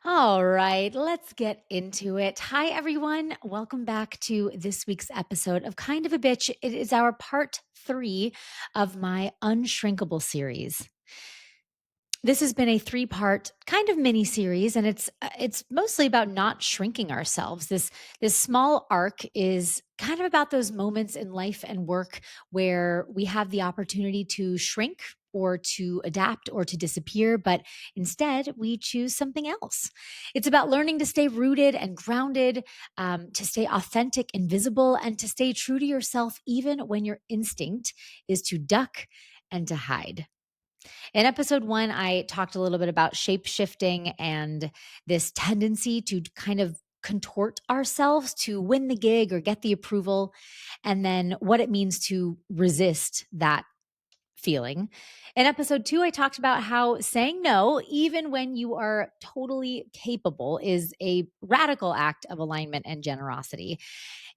All right, let's get into it. Hi, everyone. Welcome back to this week's episode of Kind of a Bitch. It is our part three of my Unshrinkable series. This has been a three-part kind of mini series, and it's mostly about not shrinking ourselves. This small arc is kind of about those moments in life and work where we have the opportunity to shrink or to adapt or to disappear, but instead we choose something else. It's about learning to stay rooted and grounded, to stay authentic and visible, and to stay true to yourself even when your instinct is to duck and to hide. In episode one, I talked a little bit about shape shifting and this tendency to kind of contort ourselves to win the gig or get the approval, and then what it means to resist that feeling. In episode two, I talked about how saying no, even when you are totally capable, is a radical act of alignment and generosity.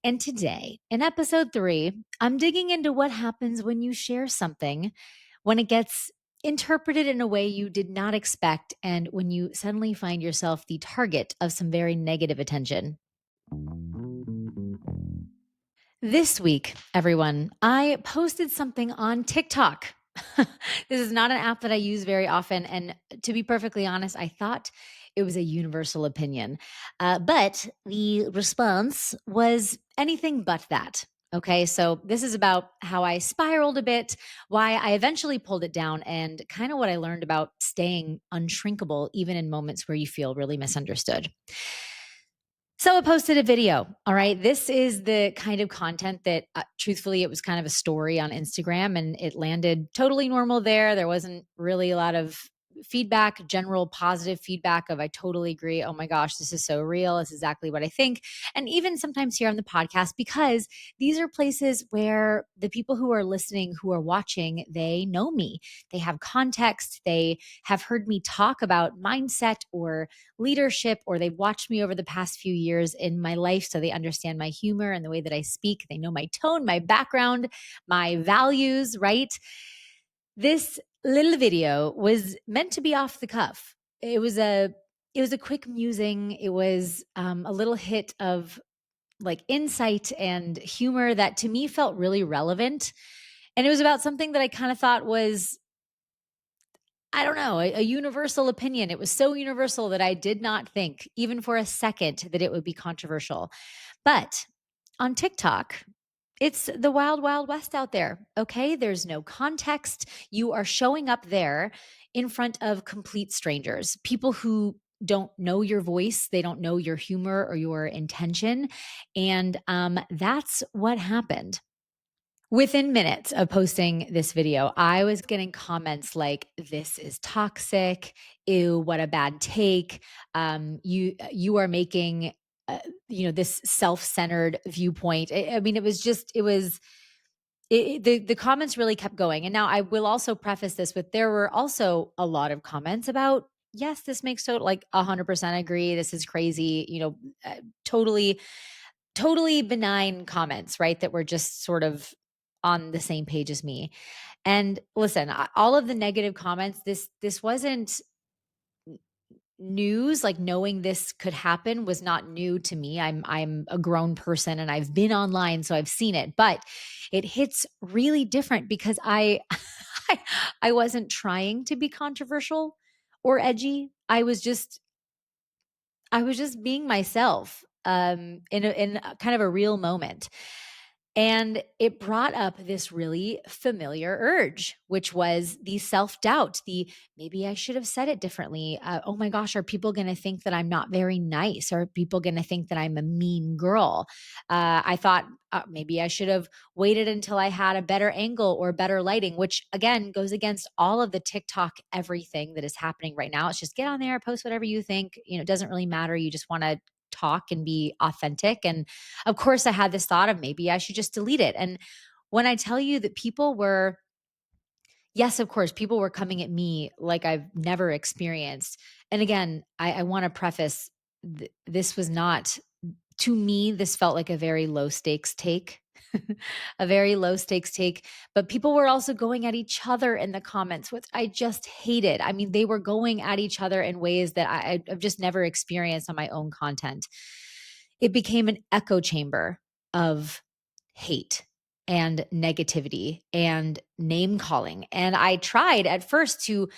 And today, in episode three, I'm digging into what happens when you share something, when it gets interpreted in a way you did not expect, and when you suddenly find yourself the target of some very negative attention. This week, everyone, I posted something on TikTok. This is not an app that I use very often. And to be perfectly honest, I thought it was a universal opinion. But the response was anything but that. Okay, so this is about how I spiraled a bit, why I eventually pulled it down, and kind of what I learned about staying unshrinkable, even in moments where you feel really misunderstood. So I posted a video. All right. This is the kind of content that, truthfully, it was kind of a story on Instagram and it landed totally normal there. There wasn't really a lot of feedback, general positive feedback of, I totally agree. Oh my gosh, this is so real. It's exactly what I think. And even sometimes here on the podcast, because these are places where the people who are listening, who are watching, they know me. They have context. They have heard me talk about mindset or leadership, or they've watched me over the past few years in my life. So they understand my humor and the way that I speak. They know my tone, my background, my values, right? This little video was meant to be off the cuff. It was a quick musing. It was a little hit of like insight and humor that to me felt really relevant. And it was about something that I kind of thought was, I don't know, a universal opinion. It was so universal that I did not think, even for a second, that it would be controversial. But on TikTok, it's the wild, wild west out there. Okay. There's no context. You are showing up there in front of complete strangers, people who don't know your voice, they don't know your humor or your intention. And that's what happened. Within minutes of posting this video, I was getting comments like, "This is toxic. Ew, what a bad take. You are making, this self-centered viewpoint." I mean, the comments really kept going. And now I will also preface this with, there were also a lot of comments about, yes, this makes total, like, 100% agree. This is crazy. Totally, totally benign comments, right? That were just sort of on the same page as me. And listen, all of the negative comments, this wasn't news. Like, knowing this could happen was not new to me. I'm a grown person and I've been online, so I've seen it. But it hits really different because I wasn't trying to be controversial or edgy. I was just being myself, in a kind of a real moment. And it brought up this really familiar urge, which was the self doubt, the maybe I should have said it differently. Oh my gosh, are people going to think that I'm not very nice? Are people going to think that I'm a mean girl? I thought, maybe I should have waited until I had a better angle or better lighting, which again goes against all of the TikTok everything that is happening right now. It's just get on there, post whatever you think. It doesn't really matter. You just want to talk and be authentic. And of course, I had this thought of maybe I should just delete it. And when I tell you that yes, of course, people were coming at me like I've never experienced. And again, I want to preface, this was not, to me, this felt like a very low stakes take. a very low stakes take. But people were also going at each other in the comments, which I just hated. I mean, they were going at each other in ways that I've just never experienced on my own content. It became an echo chamber of hate and negativity and name calling. And I tried at first to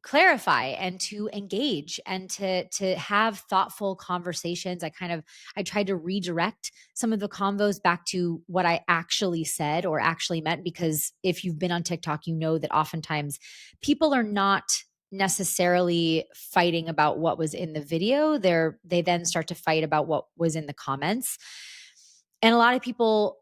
clarify and to engage and to have thoughtful conversations. I tried to redirect some of the convos back to what I actually said or actually meant, because if you've been on TikTok, you know that oftentimes people are not necessarily fighting about what was in the video. They then start to fight about what was in the comments. And a lot of people,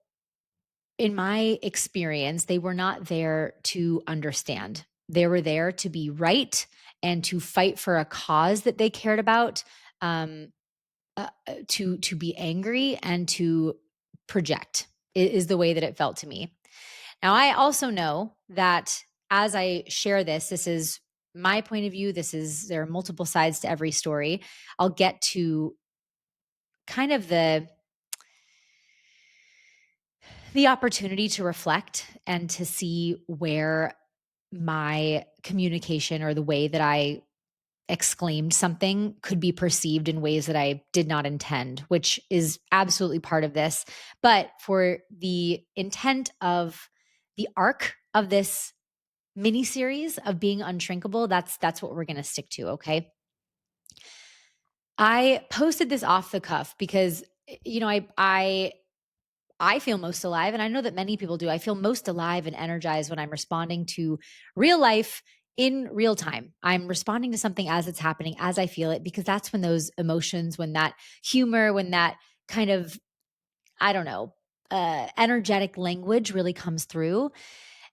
in my experience, they were not there to understand. They were there to be right and to fight for a cause that they cared about, um, to be angry and to project is the way that it felt to me. Now, I also know that as I share this is my point of view. There are multiple sides to every story. I'll get to kind of the opportunity to reflect and to see where my communication or the way that I exclaimed something could be perceived in ways that I did not intend, which is absolutely part of this. But for the intent of the arc of this mini series of being unshrinkable, that's what we're going to stick to. Okay. I posted this off the cuff because, I feel most alive, and I know that many people do. I feel most alive and energized when I'm responding to real life in real time. I'm responding to something as it's happening, as I feel it, because that's when those emotions, when that humor, when that kind of, I don't know, energetic language really comes through.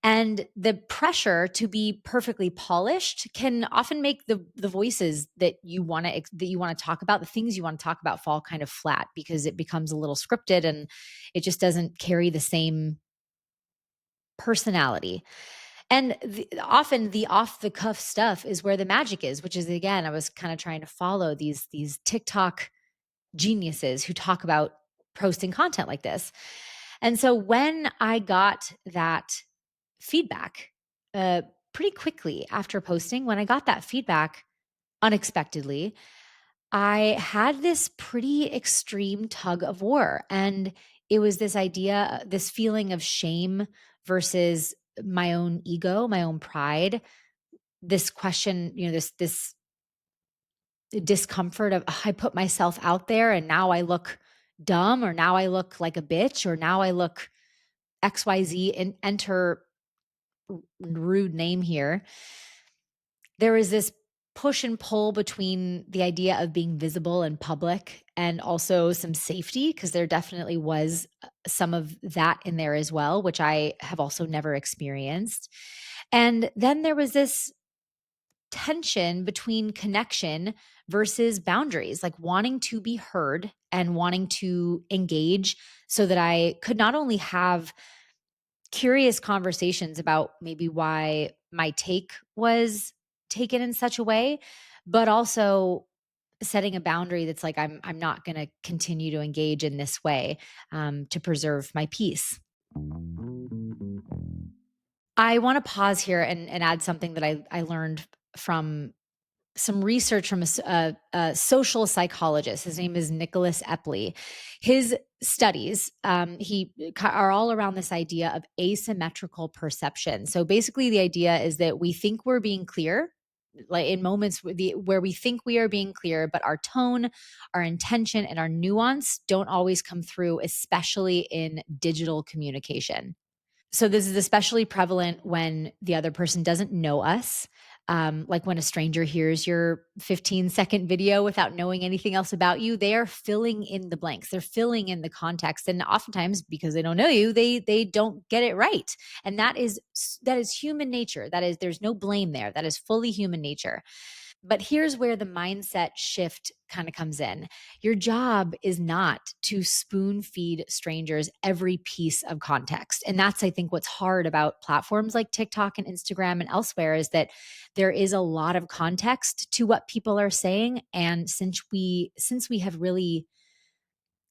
And the pressure to be perfectly polished can often make the voices that you want to talk about, the things you want to talk about, fall kind of flat because it becomes a little scripted and it just doesn't carry the same personality. And often the off the cuff stuff is where the magic is, which is, again, I was kind of trying to follow these TikTok geniuses who talk about posting content like this. And so when I got that feedback, uh, pretty quickly after posting, when I got that feedback unexpectedly, I had this pretty extreme tug of war. And it was this idea, this feeling of shame versus my own ego, my own pride. This question, this discomfort of, "Ugh, I put myself out there and now I look dumb, or now I look like a bitch, or now I look XYZ, and enter rude name here." There is this push and pull between the idea of being visible and public and also some safety, because there definitely was some of that in there as well, which I have also never experienced. And then there was this tension between connection versus boundaries, like wanting to be heard and wanting to engage so that I could not only have curious conversations about maybe why my take was taken in such a way, but also setting a boundary that's like, I'm not going to continue to engage in this way, to preserve my peace. I want to pause here and add something that I learned from some research from a social psychologist. His name is Nicholas Epley. His studies are all around this idea of asymmetrical perception. So basically, the idea is that we think we're being clear, like in moments where we think we are being clear, but our tone, our intention, and our nuance don't always come through, especially in digital communication. So this is especially prevalent when the other person doesn't know us. Like when a stranger hears your 15-second video without knowing anything else about you, they are filling in the blanks. They're filling in the context, and oftentimes, because they don't know you, they don't get it right. And that is human nature. There's no blame there. That is fully human nature. But here's where the mindset shift kind of comes in. Your job is not to spoon feed strangers every piece of context. And that's, I think, what's hard about platforms like TikTok and Instagram and elsewhere, is that there is a lot of context to what people are saying. And since we have really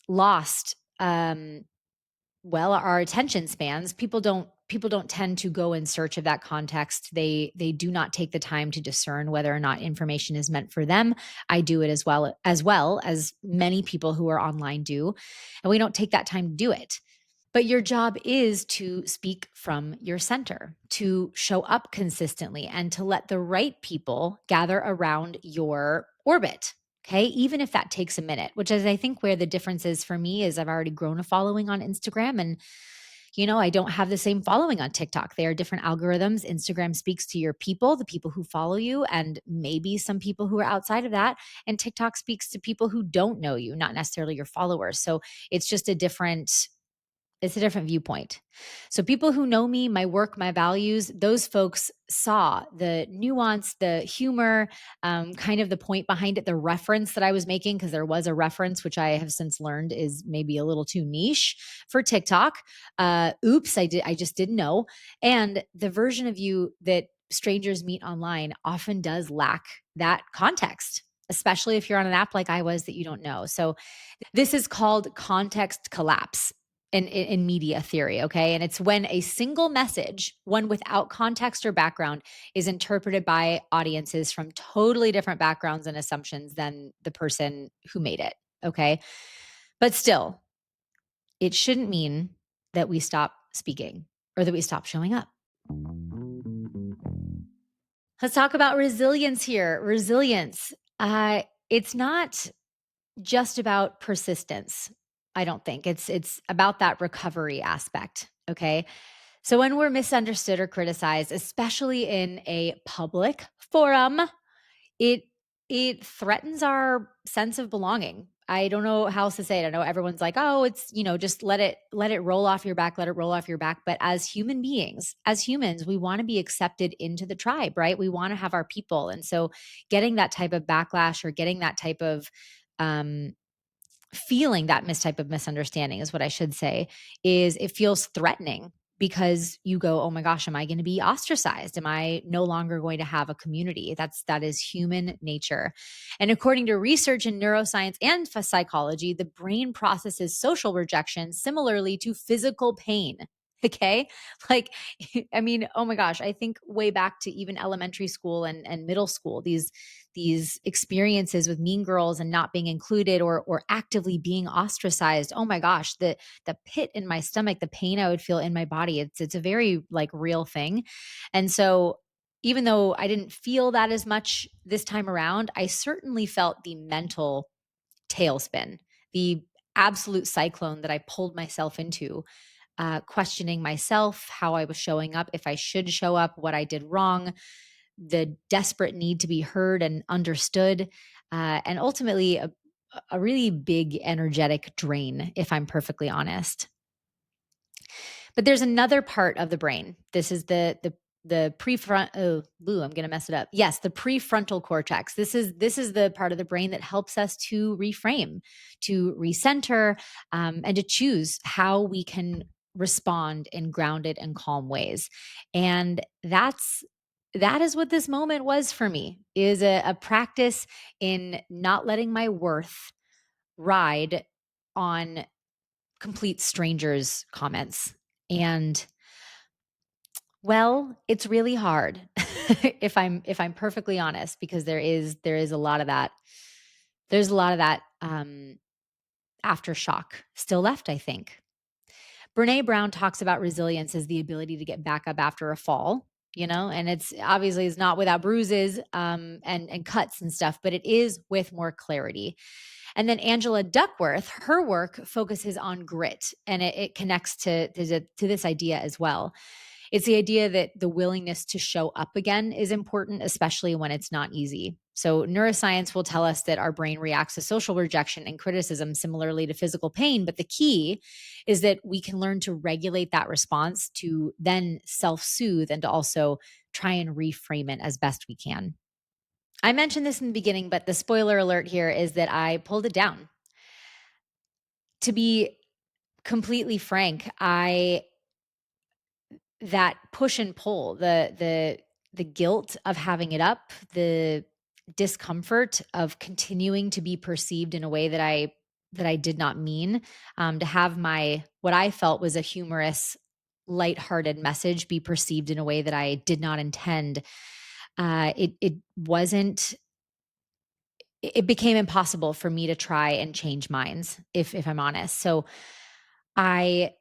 lost well, our attention spans, people don't tend to go in search of that context. They do not take the time to discern whether or not information is meant for them. I do it as many people who are online do, and we don't take that time to do it. But your job is to speak from your center, to show up consistently, and to let the right people gather around your orbit. Okay. Even if that takes a minute, which is, I think, where the difference is for me is I've already grown a following on Instagram, and, I don't have the same following on TikTok. They are different algorithms. Instagram speaks to your people, the people who follow you, and maybe some people who are outside of that. And TikTok speaks to people who don't know you, not necessarily your followers. So it's just it's a different viewpoint. So people who know me, my work, my values, those folks saw the nuance, the humor, kind of the point behind it, the reference that I was making, because there was a reference, which I have since learned is maybe a little too niche for TikTok. Oops, I just didn't know. And the version of you that strangers meet online often does lack that context, especially if you're on an app like I was that you don't know. So this is called context collapse in media theory, okay? And it's when a single message, one without context or background, is interpreted by audiences from totally different backgrounds and assumptions than the person who made it, okay? But still, it shouldn't mean that we stop speaking or that we stop showing up. Let's talk about resilience here. Resilience. It's not just about persistence. I don't think it's about that recovery aspect, okay? So when we're misunderstood or criticized, especially in a public forum, it it threatens our sense of belonging. I don't know how else to say it. I know everyone's like, "Oh, it's, just let it roll off your back, let it roll off your back." But as human beings, as humans, we want to be accepted into the tribe, right? We want to have our people. And so getting that type of backlash or getting that type of um feeling that type of misunderstanding is what I should say, is it feels threatening because you go, oh my gosh, am I going to be ostracized? Am I no longer going to have a community? That is human nature. And according to research in neuroscience and psychology, the brain processes social rejection similarly to physical pain. Okay. Like, I mean, oh my gosh, I think way back to even elementary school and middle school, these experiences with mean girls and not being included or actively being ostracized. Oh my gosh, the pit in my stomach, the pain I would feel in my body, it's a very like real thing. And so even though I didn't feel that as much this time around, I certainly felt the mental tailspin, the absolute cyclone that I pulled myself into, questioning myself, how I was showing up, if I should show up, what I did wrong, the desperate need to be heard and understood, and ultimately a really big energetic drain, if I'm perfectly honest. But there's another part of the brain. This is the prefront. Oh, boo, I'm gonna mess it up. Yes, the prefrontal cortex. This is the part of the brain that helps us to reframe, to recenter, and to choose how we can respond in grounded and calm ways. And that is what this moment was for me. Is a practice in not letting my worth ride on complete strangers' comments. And well, it's really hard if I'm perfectly honest, because there is a lot of that. There's a lot of that aftershock still left, I think. Brene Brown talks about resilience as the ability to get back up after a fall, and it's obviously is not without bruises and cuts and stuff, but it is with more clarity. And then Angela Duckworth, her work focuses on grit, and it connects to this idea as well. It's the idea that the willingness to show up again is important, especially when it's not easy. So, neuroscience will tell us that our brain reacts to social rejection and criticism similarly to physical pain. But the key is that we can learn to regulate that response to then self soothe and to also try and reframe it as best we can. I mentioned this in the beginning, but the spoiler alert here is that I pulled it down. To be completely frank, I that push and pull, the guilt of having it up, the discomfort of continuing to be perceived in a way that I that I did not mean, to have what I felt was a humorous, lighthearted message be perceived in a way that I did not intend. It wasn't. It became impossible for me to try and change minds, if I'm honest. So I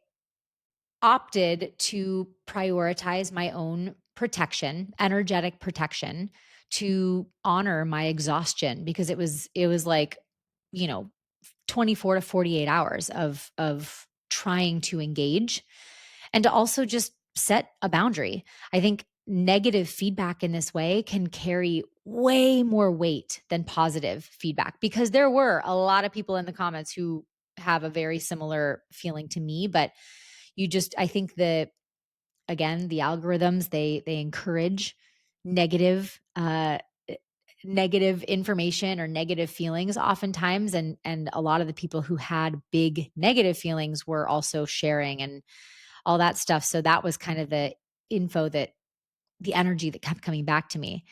opted to prioritize my own protection, energetic protection, to honor my exhaustion, because it was like, you know, 24 to 48 hours of trying to engage, and to also just set a boundary. I think negative feedback in this way can carry way more weight than positive feedback, because there were a lot of people in the comments who have a very similar feeling to me. But I think that, again, the algorithms, they encourage negative negative information or negative feelings oftentimes, and a lot of the people who had big negative feelings were also sharing and all that stuff. So that was kind of info that the energy that kept coming back to me.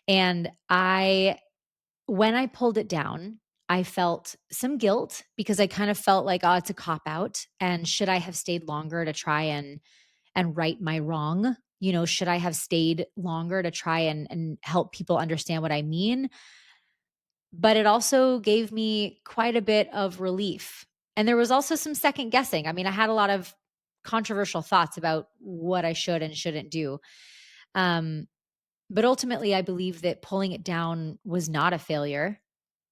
And when I pulled it down, I felt some guilt, because I kind of felt like, oh, it's a cop out. And should I have stayed longer to try and right my wrong? Should I have stayed longer to try and help people understand what I mean? But it also gave me quite a bit of relief. And there was also some second guessing. I mean, I had a lot of controversial thoughts about what I should and shouldn't do. Um, but ultimately, I believe that pulling it down was not a failure.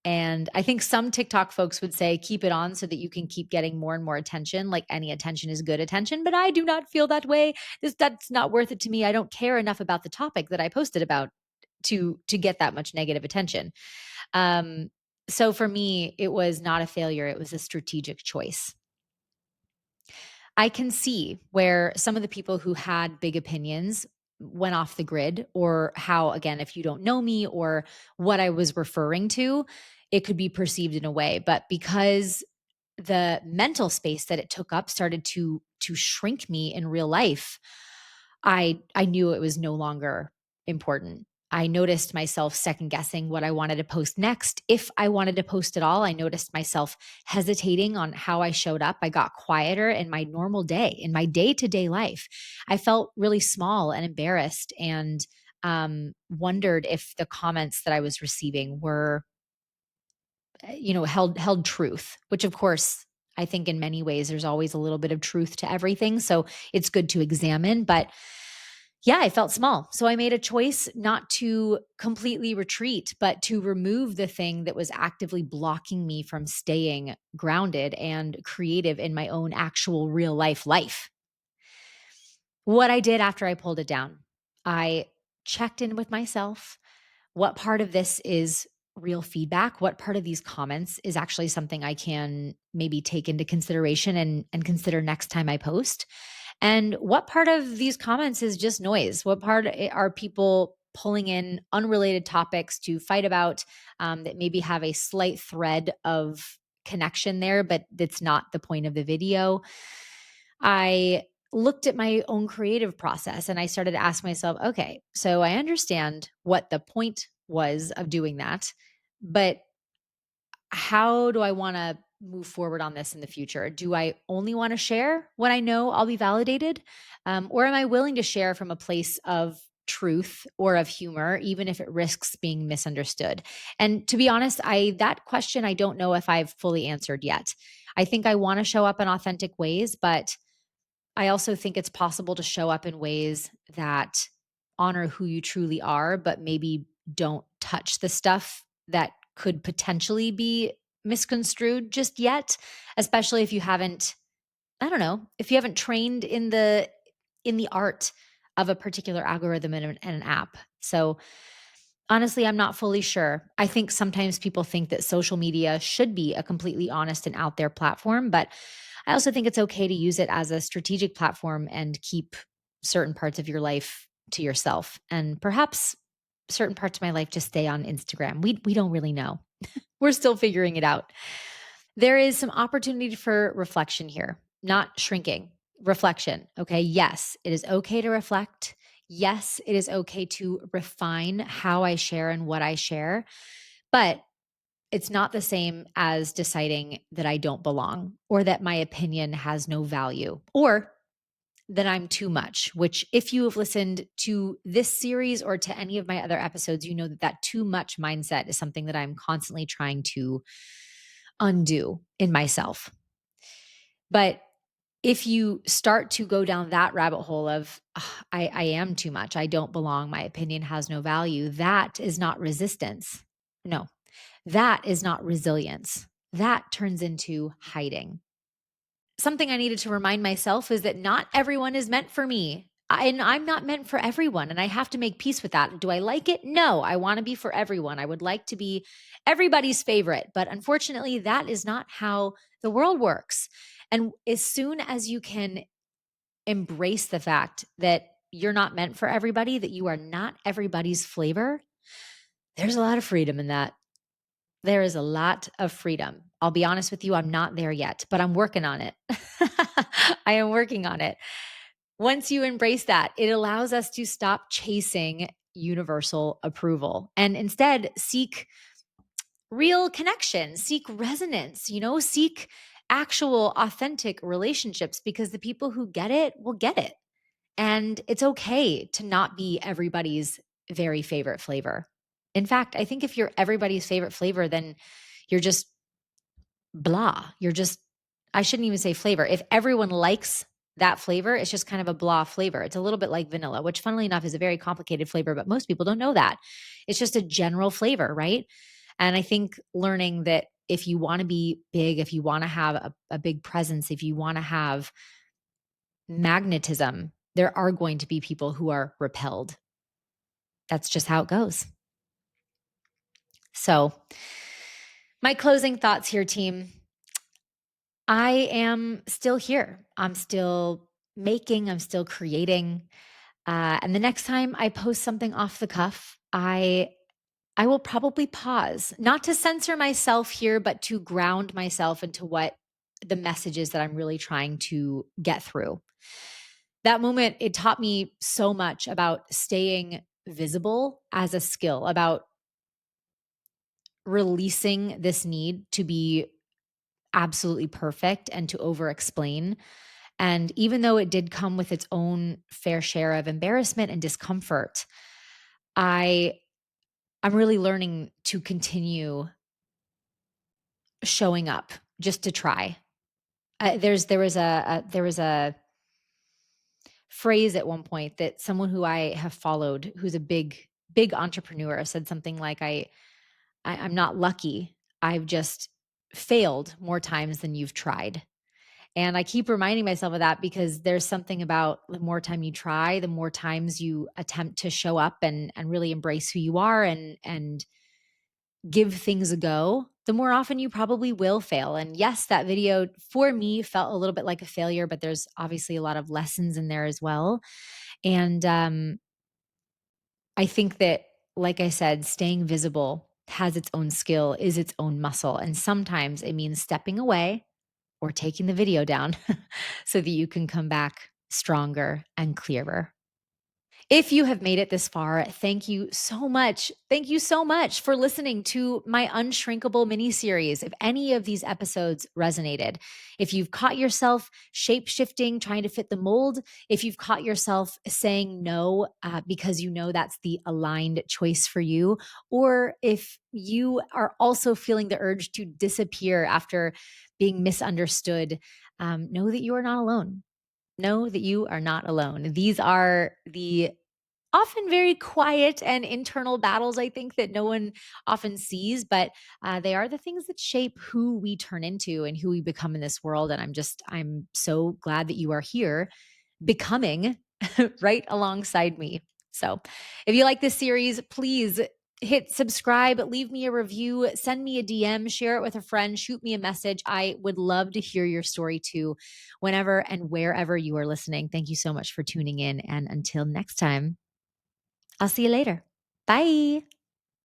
And I think some TikTok folks would say, keep it on so that you can keep getting more and more attention. Like, any attention is good attention. But I do not feel that way. That's not worth it to me. I don't care enough about the topic that I posted about to get that much negative attention. Um, so for me, it was not a failure. It was a strategic choice. I can see where some of the people who had big opinions went off the grid, or how, again, if you don't know me or what I was referring to, it could be perceived in a way. But because the mental space that it took up started to shrink me in real life, I knew it was no longer important. I noticed myself second guessing what I wanted to post next. If I wanted to post at all, I noticed myself hesitating on how I showed up. I got quieter in my normal day, in my day to day life. I felt really small and embarrassed, and wondered if the comments that I was receiving were, held truth, which of course, I think in many ways there's always a little bit of truth to everything. So it's good to examine. But yeah, I felt small. So I made a choice not to completely retreat, but to remove the thing that was actively blocking me from staying grounded and creative in my own actual real life. What I did after I pulled it down, I checked in with myself. What part of this is real feedback? What part of these comments is actually something I can maybe take into consideration and consider next time I post? And what part of these comments is just noise? What part are people pulling in unrelated topics to fight about, that maybe have a slight thread of connection there, but that's not the point of the video? I looked at my own creative process and I started to ask myself, okay, so I understand what the point was of doing that, but how do I want to move forward on this in the future? Do I only want to share when I know I'll be validated? Or am I willing to share from a place of truth or of humor, even if it risks being misunderstood? And to be honest, that question, I don't know if I've fully answered yet. I think I want to show up in authentic ways, but I also think it's possible to show up in ways that honor who you truly are, but maybe don't touch the stuff that could potentially be misconstrued just yet, especially if you haven't, I don't know, if you haven't trained in the art of a particular algorithm in an app. So honestly, I'm not fully sure. I think sometimes people think that social media should be a completely honest and out there platform, but I also think it's okay to use it as a strategic platform and keep certain parts of your life to yourself. And perhaps certain parts of my life just stay on Instagram. We don't really know. We're still figuring it out. There is some opportunity for reflection here, not shrinking. Reflection. Okay. Yes, it is okay to reflect. Yes, it is okay to refine how I share and what I share. But it's not the same as deciding that I don't belong or that my opinion has no value or that I'm too much, which, if you have listened to this series or to any of my other episodes, you know that that too much mindset is something that I'm constantly trying to undo in myself. But if you start to go down that rabbit hole of, I am too much, I don't belong, my opinion has no value, that is not resistance. No, that is not resilience. That turns into hiding. Something I needed to remind myself is that not everyone is meant for me. And I'm not meant for everyone. And I have to make peace with that. Do I like it? No, I want to be for everyone. I would like to be everybody's favorite. But unfortunately, that is not how the world works. And as soon as you can embrace the fact that you're not meant for everybody, that you are not everybody's flavor, there's a lot of freedom in that. There is a lot of freedom. I'll be honest with you, I'm not there yet, but I'm working on it. I am working on it. Once you embrace that, it allows us to stop chasing universal approval and instead seek real connection, seek resonance, seek actual authentic relationships, because the people who get it will get it. And it's okay to not be everybody's very favorite flavor. In fact, I think if you're everybody's favorite flavor, then you're just blah. I shouldn't even say flavor. If everyone likes that flavor, it's just kind of a blah flavor. It's a little bit like vanilla, which funnily enough is a very complicated flavor, but most people don't know that. It's just a general flavor, right? And I think learning that if you want to be big, if you want to have a big presence, if you want to have magnetism, there are going to be people who are repelled. That's just how it goes. So, my closing thoughts here, team. I am still here. I'm still making, I'm still creating. And the next time I post something off the cuff, I will probably pause, not to censor myself here, but to ground myself into what the message is that I'm really trying to get through. That moment, it taught me so much about staying visible as a skill, about releasing this need to be absolutely perfect and to over explain. And even though it did come with its own fair share of embarrassment and discomfort, I'm really learning to continue showing up just to try. There was a phrase at one point that someone who I have followed, who's a big entrepreneur, said something like, I'm not lucky. I've just failed more times than you've tried. And I keep reminding myself of that because there's something about the more time you try, the more times you attempt to show up and really embrace who you are and give things a go, the more often you probably will fail. And yes, that video for me felt a little bit like a failure, but there's obviously a lot of lessons in there as well. And I think that, like I said, staying visible has its own skill, is its own muscle. And sometimes it means stepping away or taking the video down so that you can come back stronger and clearer. If you have made it this far, thank you so much. Thank you so much for listening to my Unshrinkable mini series. If any of these episodes resonated, if you've caught yourself shape shifting, trying to fit the mold, if you've caught yourself saying no because you know that's the aligned choice for you, or if you are also feeling the urge to disappear after being misunderstood, know that you are not alone. Know that you are not alone. These are the often very quiet and internal battles, I think, that no one often sees, but they are the things that shape who we turn into and who we become in this world. And I'm so glad that you are here becoming right alongside me. So if you like this series, please hit subscribe, leave me a review, send me a DM, share it with a friend, shoot me a message. I would love to hear your story too, whenever and wherever you are listening. Thank you so much for tuning in. And until next time, I'll see you later. Bye.